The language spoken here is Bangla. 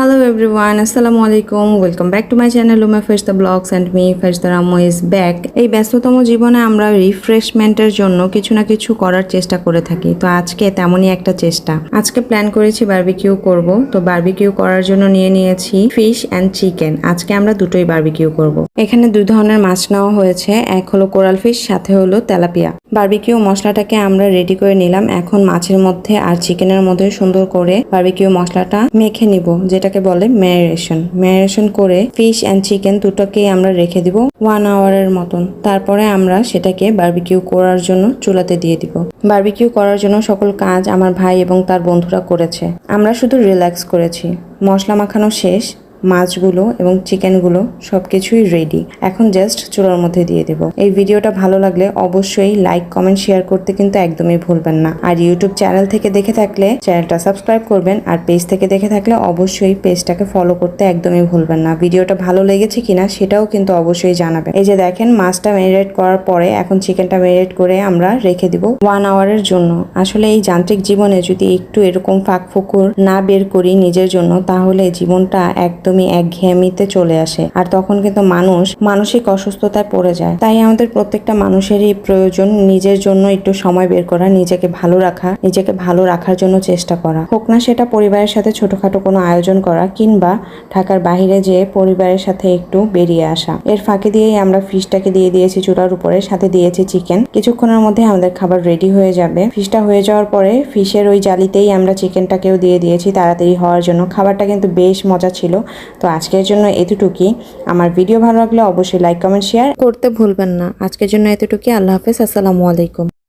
Hello everyone, Assalamu alaikum. Welcome back to my channel Luma Farishta Vlogs and me Farishta Rammo is back. এই ব্যস্ততম জীবনে আমরা রিফ্রেশমেন্টের জন্য কিছু না কিছু করার চেষ্টা করে থাকি। তো আজকে তেমনই একটা চেষ্টা। আজকে প্ল্যান করেছি বারবিকিউ করব। তো বারবিকিউ করার জন্য নিয়েছি ফিশ এন্ড চিকেন। আজকে আমরা দুটোই বারবিকিউ করব। এখানে দুই ধরনের মাছ নেওয়া হয়েছে। এক হলো কোরাল ফিশ, সাথে হলো তেলাপিয়া। বারবিকিউ মশলাটাকে আমরা রেডি করে নিলাম। এখন মাছের মধ্যে আর চিকেনের মধ্যে সুন্দর করে বারবিকিউ মশলাটা মেখে নিব, যেটাকে বলে ম্যারিনেশন করে ফিশ এন্ড চিকেন দুটোকেই আমরা রেখে দিব 1 আওয়ারের মতন। তারপরে আমরা সেটাকে বারবিকিউ করার জন্য চুলাতে দিয়ে দিব। বারবিকিউ করার জন্য সকল কাজ আমার ভাই এবং তার বন্ধুরা করেছে। আমরা শুধু রিল্যাক্স করেছি। মশলা মাখানো শেষ, মাছগুলো এবং চিকেনগুলো সবকিছুই রেডি। এখন জাস্ট চুলার মধ্যে দিয়ে দেব। এই ভিডিওটা ভালো লাগলে অবশ্যই লাইক, কমেন্ট, শেয়ার করতে কিন্তু একদমই ভুলবেন না। আর ইউটিউব চ্যানেল থেকে দেখে থাকলে চ্যানেলটা সাবস্ক্রাইব করবেন, আর পেজ থেকে দেখে থাকলে অবশ্যই পেজটাকে ফলো করতে একদমই ভুলবেন না। ভিডিওটা ভালো লেগেছে কিনা সেটাও কিন্তু অবশ্যই জানাবেন। এই যে দেখেন, মাছটা ম্যারিনেট করার পরে এখন চিকেনটা ম্যারিনেট করে আমরা রেখে দিব 1 আওয়ারের জন্য। আসলে এই যান্ত্রিক জীবনে যদি একটু এরকম ফাঁক ফোকর না বের করি নিজের জন্য, তাহলে জীবনটা একদমই একঘেয়েমিতে চলে আসে, আর তখন কিন্তু মানুষ মানসিক অসুস্থতায় পড়ে যায়। তাই আমাদের প্রত্যেকটা মানুষেরই প্রয়োজন নিজের জন্য একটু সময় বের করা, নিজেকে ভালো রাখার জন্য চেষ্টা করা। হোক না সেটা পরিবারের সাথে ছোটখাটো কোনো আয়োজন করা, কিংবা ঢাকার বাহিরে যেয়ে পরিবারের সাথে একটু বেরিয়ে আসা। এর ফাঁকে দিয়েই আমরা ফিশটাকে দিয়ে দিয়েছি চুলার উপরে, সাথে দিয়েছি চিকেন। কিছুক্ষণের মধ্যে আমাদের খাবার রেডি হয়ে যাবে। ফিশটা হয়ে যাওয়ার পরে ফিশের ওই জালিতেই আমরা চিকেনটাকেও দিয়ে দিয়েছি তাড়াতাড়ি হওয়ার জন্য। খাবারটা কিন্তু বেশ মজা ছিল। তো আজকের জন্য এতটুকুই। আমার ভিডিও ভালো লাগলে অবশ্যই লাইক, কমেন্ট, শেয়ার করতে ভুলবেন না। আজকের জন্য এতটুকুই। আল্লাহ হাফেজ, আসসালামু আলাইকুম।